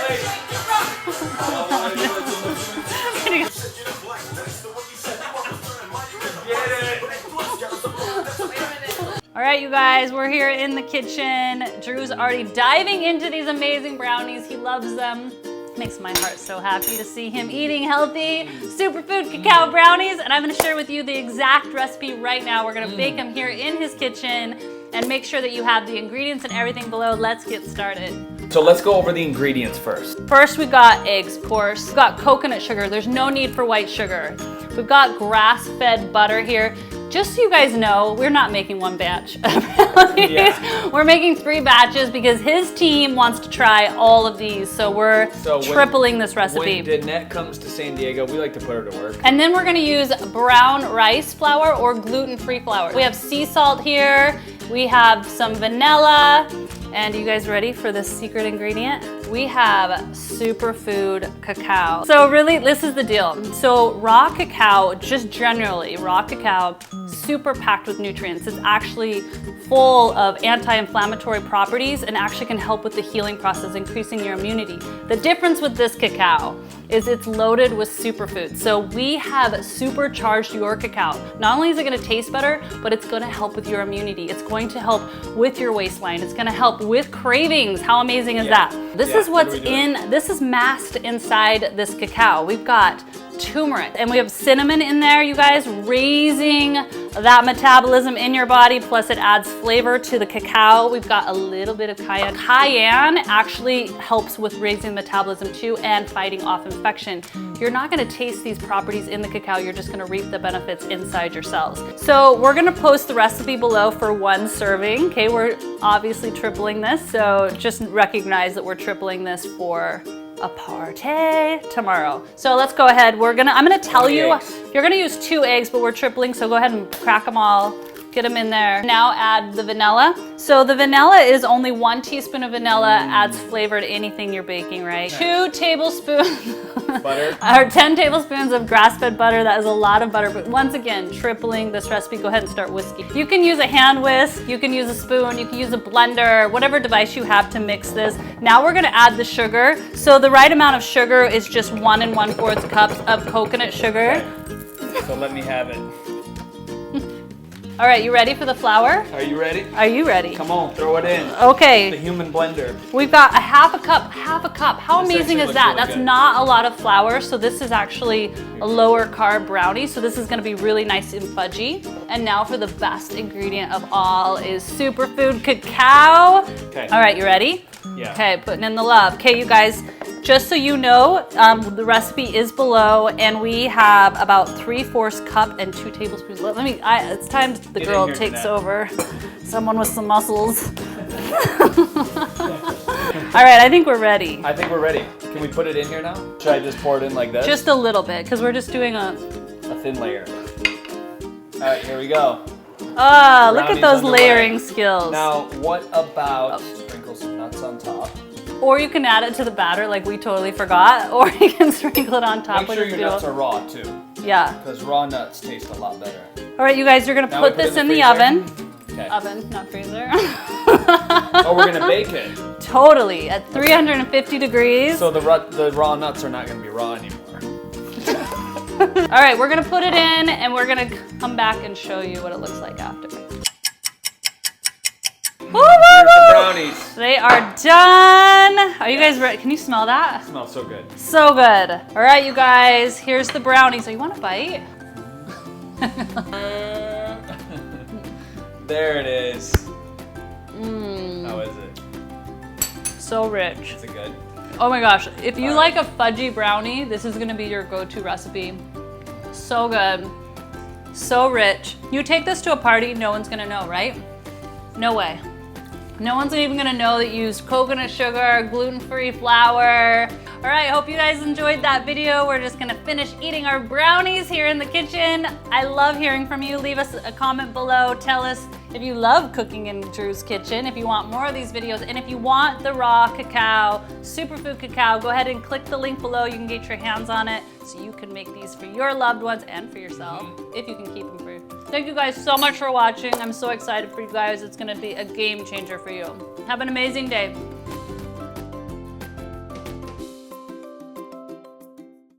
All right, you guys, we're here in the kitchen. Drew's already diving into these amazing brownies. He loves them. Makes my heart so happy to see him eating healthy superfood cacao brownies. And I'm gonna share with you the exact recipe right now. We're gonna bake them here in his kitchen and make sure that you have the ingredients and everything below. Let's get started. So let's go over the ingredients first. First, we've got eggs, of course. We've got coconut sugar. There's no need for white sugar. We've got grass-fed butter here. Just so you guys know, we're not making one batch of brownies. Yeah. We're making 3 batches because his team wants to try all of these. So we're tripling this recipe. When Danette comes to San Diego, we like to put her to work. And then we're gonna use brown rice flour or gluten-free flour. We have sea salt here. We have some vanilla. And you guys ready for this secret ingredient? We have superfood cacao. So really, this is the deal. So raw cacao, just generally, raw cacao, super packed with nutrients. It's actually full of anti-inflammatory properties and actually can help with the healing process, increasing your immunity. The difference with this cacao is it's loaded with superfoods. So we have supercharged your cacao. Not only is it gonna taste better, but it's gonna help with your immunity. It's going to help with your waistline. It's gonna help with cravings. How amazing is that? This is what's in, this is masked inside this cacao. We've got turmeric and we have cinnamon in there, you guys, raising that metabolism in your body, plus it adds flavor to the cacao. We've got a little bit of cayenne. Cayenne actually helps with raising metabolism too and fighting off infection. You're not gonna taste these properties in the cacao, you're just gonna reap the benefits inside your cells. So we're gonna post the recipe below for 1 serving, okay? We're obviously tripling this, so just recognize that we're tripling this for a party tomorrow. So let's go ahead. I'm gonna tell you, you're gonna use 2 eggs, but we're tripling, so go ahead and crack them all. Get them in there. Now add the vanilla. So the vanilla is only 1 teaspoon of vanilla, adds flavor to anything you're baking, right? 2 tablespoons butter. or 10 tablespoons of grass-fed butter. That is a lot of butter, but once again, tripling this recipe. Go ahead and start whisking. You can use a hand whisk, you can use a spoon, you can use a blender, whatever device you have to mix this. Now we're gonna add the sugar. So the right amount of sugar is just 1 1/4 cups of coconut sugar. Okay. So let me have it. All right, you ready for the flour? Are you ready? Are you ready? Come on, throw it in. Okay. The human blender. We've got a half a cup. How amazing is that? Really That's good. not a lot of flour, so this is actually a lower carb brownie, so this is gonna be really nice and fudgy. And now for the best ingredient of all is superfood cacao. Okay. All right, you ready? Yeah. Okay, putting in the love. Okay, you guys, just so you know, the recipe is below, and we have about 3/4 cup and 2 tablespoons. It's time the girl takes over. Someone with some muscles. All right, I think we're ready. I think we're ready. Can we put it in here now? Should I just pour it in like this? Just a little bit, because we're just doing a thin layer. All right, here we go. Ah, look at those underway. layering skills. Now, what about sprinkle some nuts on top? Or you can add it to the batter like we totally forgot, or you can sprinkle it on top. Make sure your nuts are raw too. Yeah. Because raw nuts taste a lot better. All right, you guys, you're gonna put this in the oven. Okay. Oven, not freezer. Oh, we're gonna bake it. Totally, at 350 degrees. So the raw nuts are not gonna be raw anymore. All right, we're gonna put it in and we're gonna come back and show you what it looks like after. Woo, woo, Here's the woo. brownies. They are done. Are you guys ready? Can you smell that? It smells so good. So good. All right, you guys, here's the brownies. So you want a bite? There it is. How is it? So rich. Is it good? Oh my gosh, if you like a fudgy brownie, this is gonna be your go-to recipe. So good, so rich. You take this to a party, no one's gonna know, right? No way. No one's even gonna know that you used coconut sugar, gluten-free flour. All right, hope you guys enjoyed that video. We're just gonna finish eating our brownies here in the kitchen. I love hearing from you. Leave us a comment below. Tell us if you love cooking in Drew's kitchen, if you want more of these videos, and if you want the raw cacao, superfood cacao, go ahead and click the link below. You can get your hands on it so you can make these for your loved ones and for yourself, if you can keep them free. Thank you guys so much for watching. I'm so excited for you guys. It's gonna be a game changer for you. Have an amazing day.